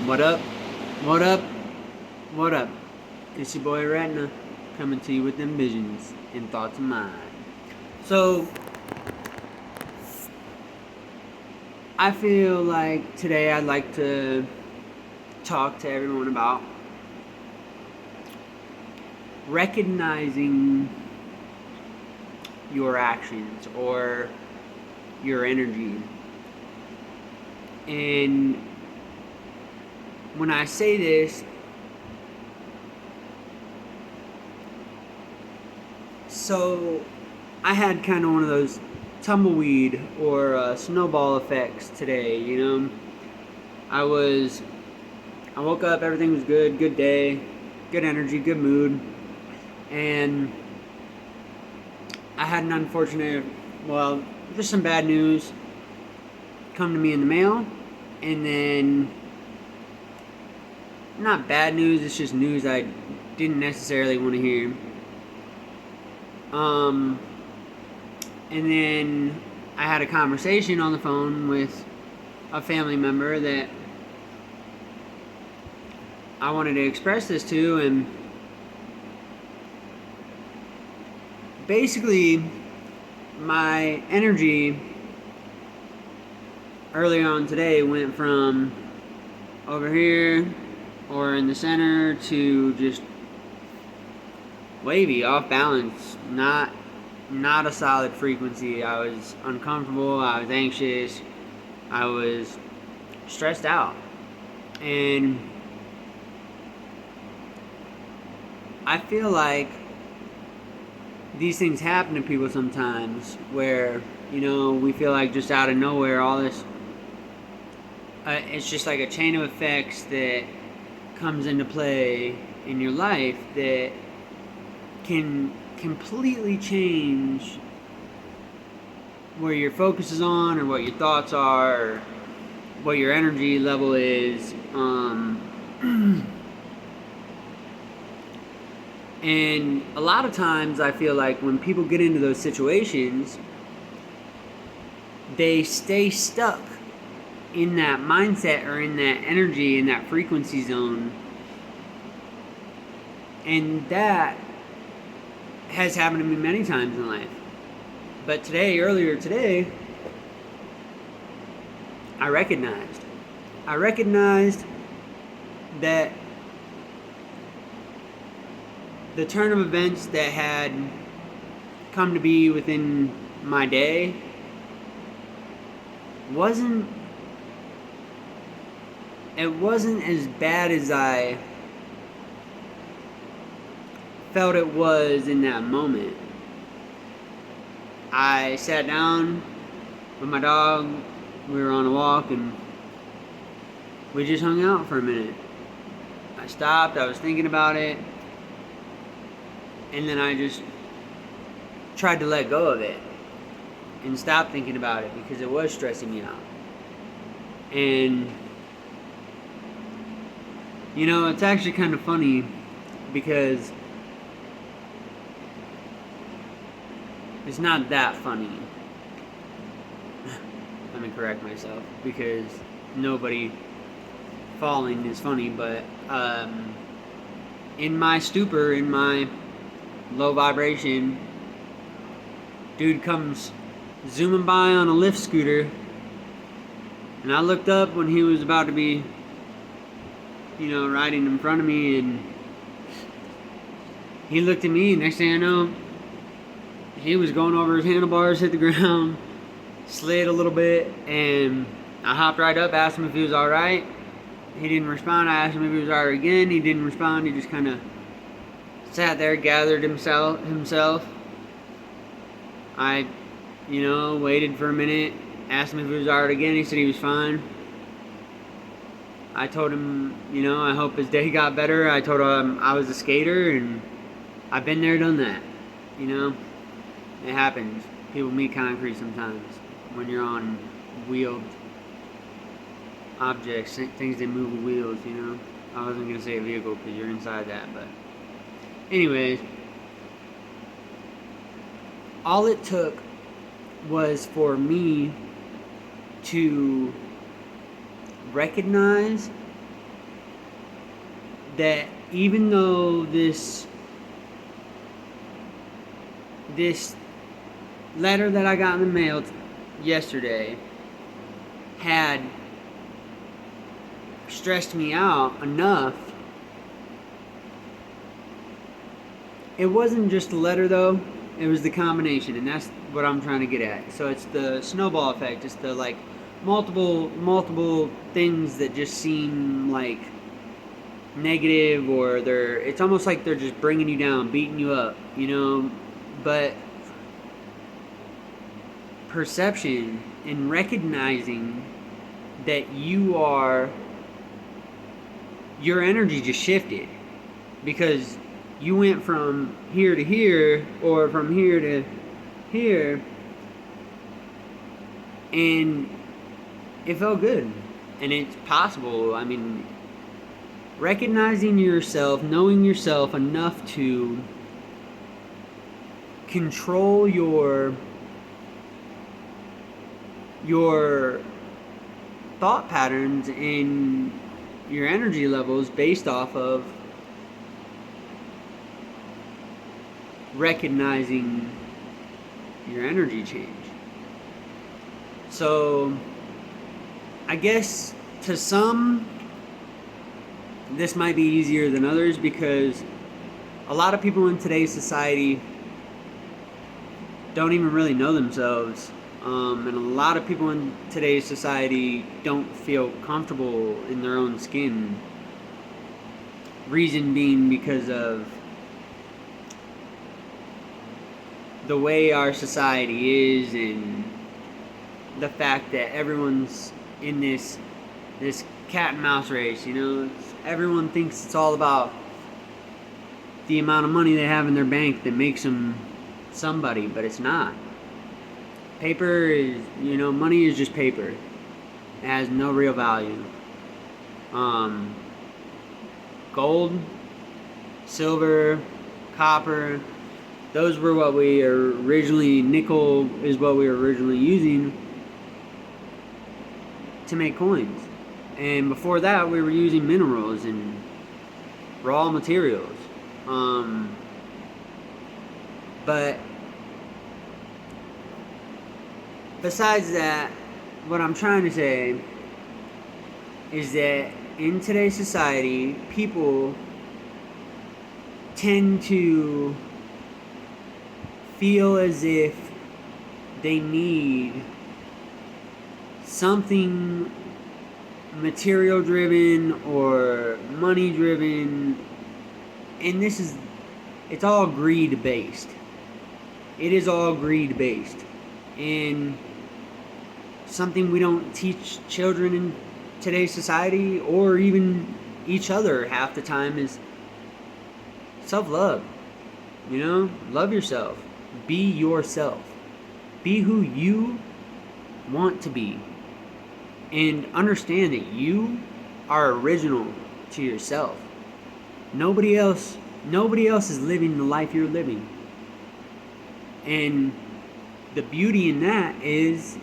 What up? What up? What up? It's your boy Retina coming to you with them visions and thoughts of mine. So, I feel like today I'd like to talk to everyone about recognizing your actions or your energy. And when I say this, so I had kind of one of those tumbleweed or snowball effects today, I woke up, everything was good day, good energy, good mood, and I had an unfortunate, just some bad news come to me in the mail, and then, not bad news, it's just news I didn't necessarily want to hear. And then I had a conversation on the phone with a family member that I wanted to express this to, and basically my energy earlier on today went from over here or in the center to just wavy, off balance, not a solid frequency. I was uncomfortable, I was anxious, I was stressed out. And I feel like these things happen to people sometimes where, we feel like just out of nowhere all this, it's just like a chain of effects that comes into play in your life that can completely change where your focus is on or what your thoughts are or what your energy level is. And a lot of times I feel like when people get into those situations, they stay stuck in that mindset or in that energy, in that frequency zone. And that has happened to me many times in life. But earlier today, I recognized that the turn of events that had come to be within my day wasn't as bad as I felt it was in that moment. I sat down with my dog, we were on a walk, and we just hung out for a minute. I stopped, I was thinking about it, and then I just tried to let go of it and stop thinking about it because it was stressing me out. And it's actually kind of funny because it's not that funny. Let me correct myself, because nobody falling is funny, but in my stupor, in my low vibration, dude comes zooming by on a lift scooter, and I looked up when he was about to be riding in front of me, and he looked at me, and next thing I know, he was going over his handlebars, hit the ground, slid a little bit, and I hopped right up, asked him if he was alright. He didn't respond. I asked him if he was alright again. He didn't respond. He just kind of sat there, gathered himself. I, waited for a minute, asked him if he was alright again. He said he was fine. I told him, I hope his day got better. I told him I was a skater, and I've been there, done that. It happens. People meet concrete sometimes when you're on wheeled objects, things that move with wheels, I wasn't going to say a vehicle because you're inside that, but anyways, all it took was for me to recognize that even though this letter that I got in the mail yesterday had stressed me out enough, it wasn't just the letter though, it was the combination, and that's what I'm trying to get at. So it's the snowball effect. It's the like multiple things that just seem like negative, or it's almost like they're just bringing you down, beating you up, but perception and recognizing that your energy just shifted, because you went from here to here, or from here to here, and it felt good. And it's possible. I mean, recognizing yourself, knowing yourself enough to control your thought patterns and your energy levels based off of recognizing your energy change. So I guess to some this might be easier than others, because a lot of people in today's society don't even really know themselves. And a lot of people in today's society don't feel comfortable in their own skin. Reason being because of the way our society is, and the fact that everyone's in this cat and mouse race. Everyone thinks it's all about the amount of money they have in their bank that makes them somebody, but it's not. Paper is, money is just paper. It has no real value. Gold, silver, copper, those were what we originally, nickel is what we were originally using to make coins. And before that, we were using minerals and raw materials. But besides that, what I'm trying to say is that in today's society, people tend to feel as if they need something material driven or money driven, and it's all greed based. It is all greed based, and something we don't teach children in today's society, or even each other half the time, is self-love. Love yourself. Be yourself. Be who you want to be. And understand that you are original to yourself. Nobody else is living the life you're living. And the beauty in that is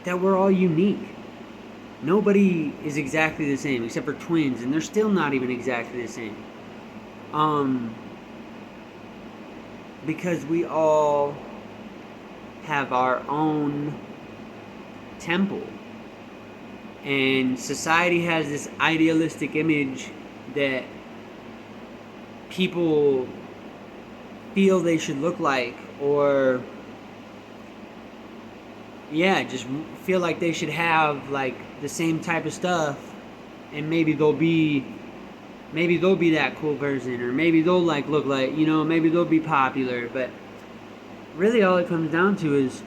that we're all unique. Nobody is exactly the same, except for twins, and they're still not even exactly the same. Because we all have our own temple. And society has this idealistic image that people feel they should look like, or just feel like they should have like the same type of stuff, and maybe they'll be that cool person, or maybe they'll look like, maybe they'll be popular. But really all it comes down to is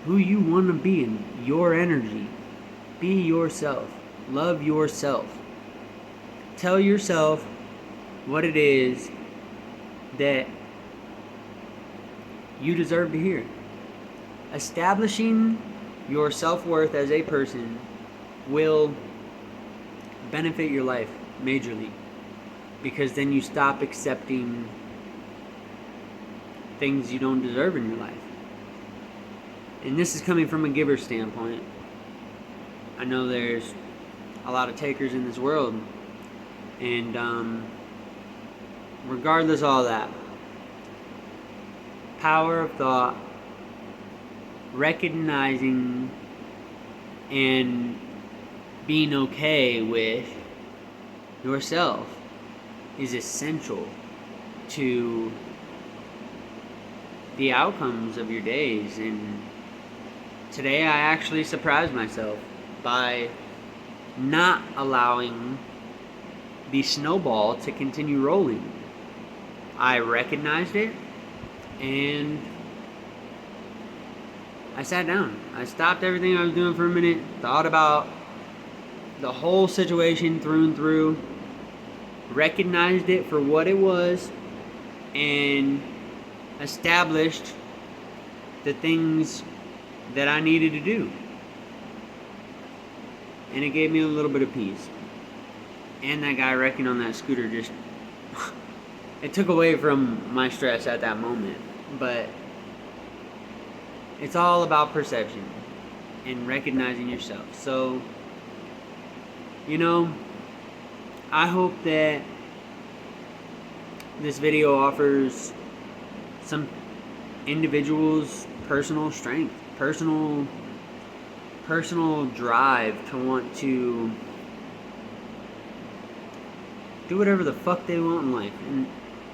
who you want to be, in your energy. Be yourself. Love yourself. Tell yourself what it is that you deserve to hear. Establishing your self-worth as a person will benefit your life majorly, because then you stop accepting things you don't deserve in your life. And this is coming from a giver standpoint. I know there's a lot of takers in this world, And regardless of all that, power of thought, recognizing and being okay with yourself is essential to the outcomes of your days. And today I actually surprised myself by not allowing the snowball to continue rolling. I recognized it and I sat down. I stopped everything I was doing for a minute, thought about the whole situation through and through, recognized it for what it was, and established the things that I needed to do. And it gave me a little bit of peace. And that guy wrecking on that scooter just it took away from my stress at that moment. But it's all about perception and recognizing yourself. So, I hope that this video offers some individuals personal strength, personal drive to want to do whatever the fuck they want in life. And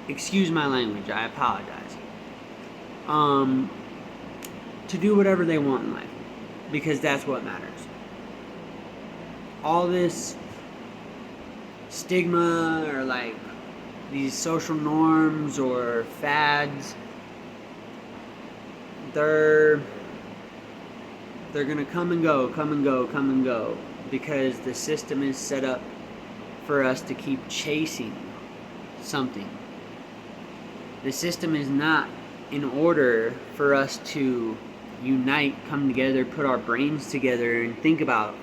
excuse my language, I apologize. To do whatever they want in life, because that's what matters. All this stigma or like these social norms or fads, they're gonna come and go, because the system is set up for us to keep chasing something. The system is not in order for us to unite, come together, put our brains together and think about,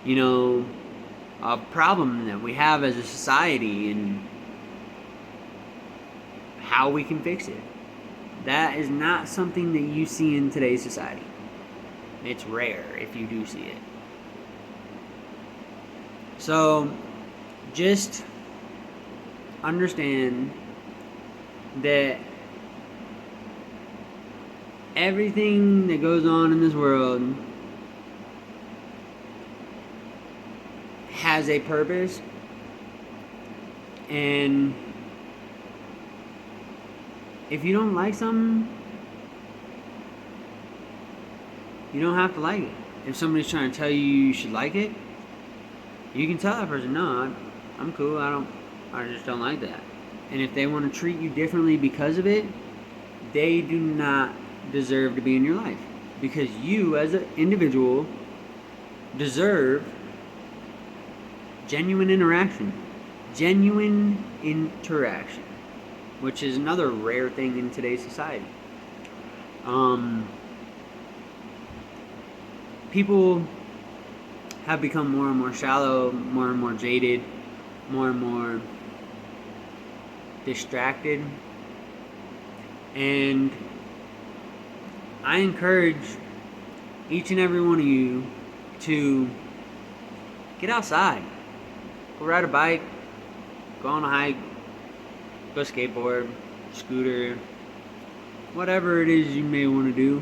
a problem that we have as a society and how we can fix it. That is not something that you see in today's society. It's rare if you do see it. So, just understand that everything that goes on in this world has a purpose, and if you don't like something, you don't have to like it. If somebody's trying to tell you you should like it, you can tell that person, no, I'm cool, I just don't like that. And if they want to treat you differently because of it, they do not deserve to be in your life, because you as an individual deserve genuine interaction, which is another rare thing in today's society. People have become more and more shallow, more and more jaded, more and more distracted, and I encourage each and every one of you to get outside. Go ride a bike, go on a hike, go skateboard, scooter, whatever it is you may want to do.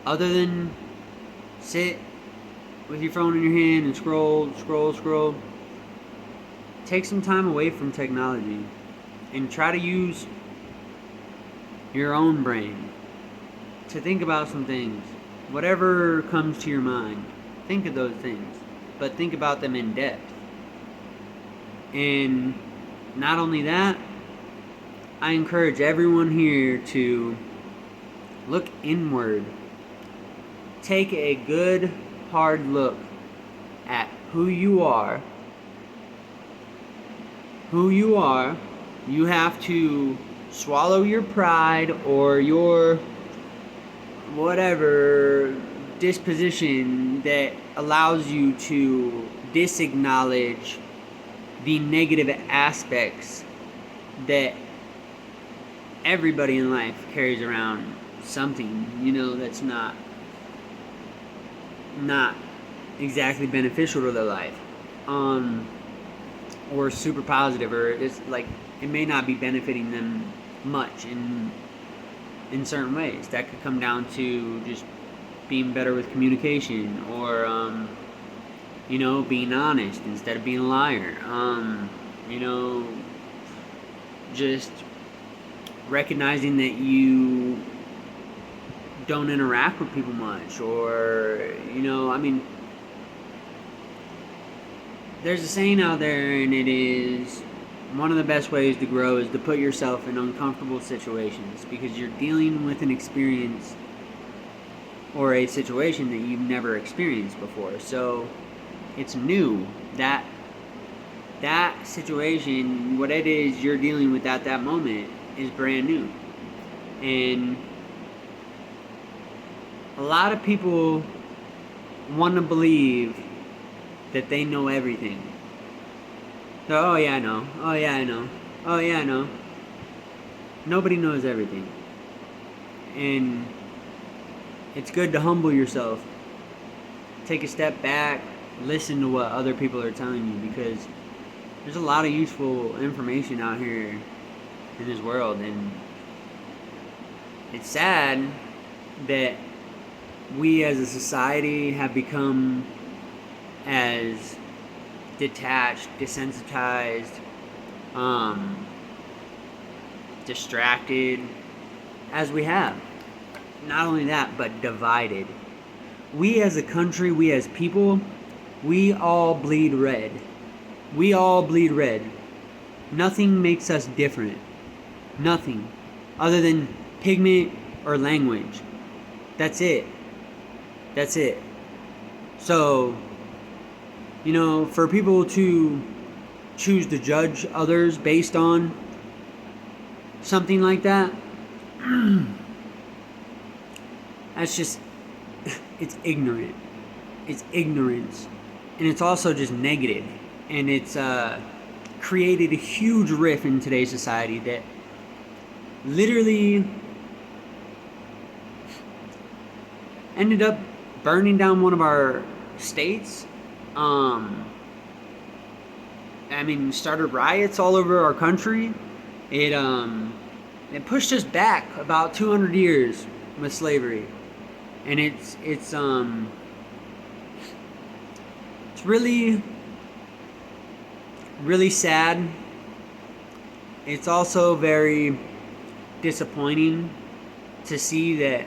Other than sit with your phone in your hand and scroll. Take some time away from technology and try to use your own brain to think about some things. Whatever comes to your mind, think of those things, but think about them in depth. And not only that, I encourage everyone here to look inward. Take a good, hard look at who you are. You have to swallow your pride or your whatever disposition that allows you to disacknowledge the negative aspects that everybody in life carries around. Something, that's not exactly beneficial to their life. or super positive, or it's like it may not be benefiting them much in certain ways. That could come down to just being better with communication, or being honest instead of being a liar. Just recognizing that you don't interact with people much, or there's a saying out there, and it is one of the best ways to grow is to put yourself in uncomfortable situations, because you're dealing with an experience or a situation that you've never experienced before. So it's new. That situation, what it is you're dealing with at that moment, is brand new. And a lot of people want to believe that they know everything. So, oh yeah, I know. Oh yeah, I know. Oh yeah, I know. Nobody knows everything. And it's good to humble yourself. Take a step back, listen to what other people are telling you, because there's a lot of useful information out here in this world, and it's sad that we as a society have become as detached, desensitized, distracted as we have. Not only that, but divided. We as a country, we as people, we all bleed red. We all bleed red. Nothing makes us different. Nothing. Other than pigment or language. That's it. That's it. So, for people to choose to judge others based on something like that, that's just, it's ignorant. It's ignorance. And it's also just negative. And it's created a huge rift in today's society that literally ended up burning down one of our states. Started riots all over our country. It pushed us back about 200 years with slavery. And it's really, really sad. It's also very disappointing to see that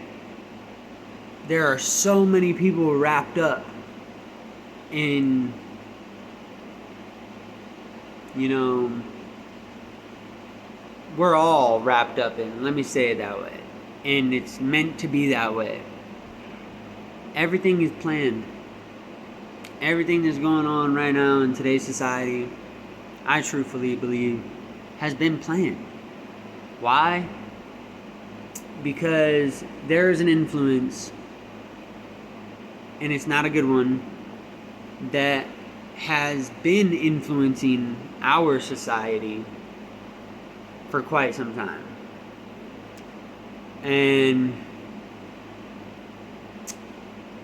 there are so many people wrapped up in, we're all wrapped up in, let me say it that way. And it's meant to be that way. Everything is planned. Everything that's going on right now in today's society, I truthfully believe, has been planned. Why? Because there is an influence, and it's not a good one, that has been influencing our society for quite some time. And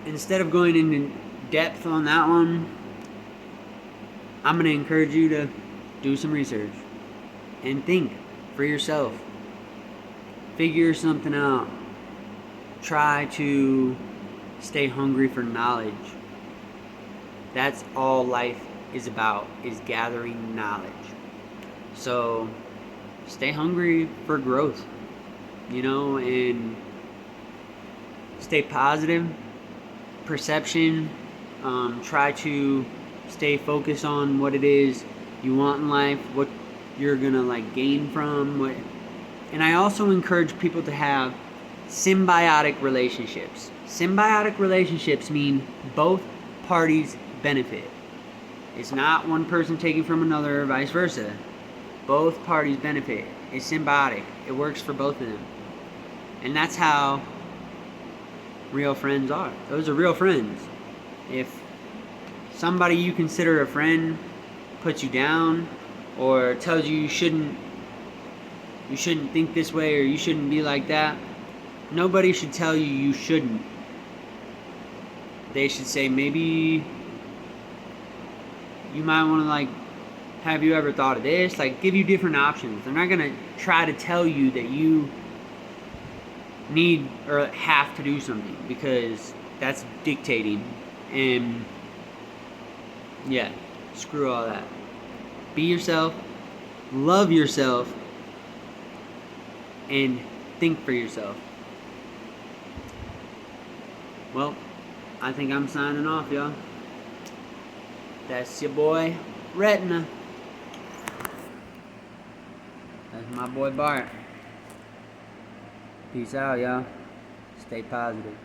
instead of going into depth on that one, I'm going to encourage you to do some research and think for yourself. Figure something out. Try to stay hungry for knowledge. That's all life is about, is gathering knowledge. So stay hungry for growth, and stay positive. Perception. Try to stay focused on what it is you want in life, what you're gonna gain from. And I also encourage people to have symbiotic relationships. Symbiotic relationships mean both parties benefit. It's not one person taking from another or vice versa. Both parties benefit. It's symbiotic. It works for both of them. And that's how real friends are. Those are real friends. If somebody you consider a friend puts you down, or tells you you shouldn't think this way, or you shouldn't be like that, nobody should tell you you shouldn't. They should say, maybe you might want to have you ever thought of this? Like, give you different options. They're not going to try to tell you that you need or have to do something, because that's dictating. And yeah, screw all that. Be yourself, love yourself, and think for yourself. Well, I think I'm signing off, y'all. That's your boy, Retina. That's my boy, Bart. Peace out, y'all. Stay positive.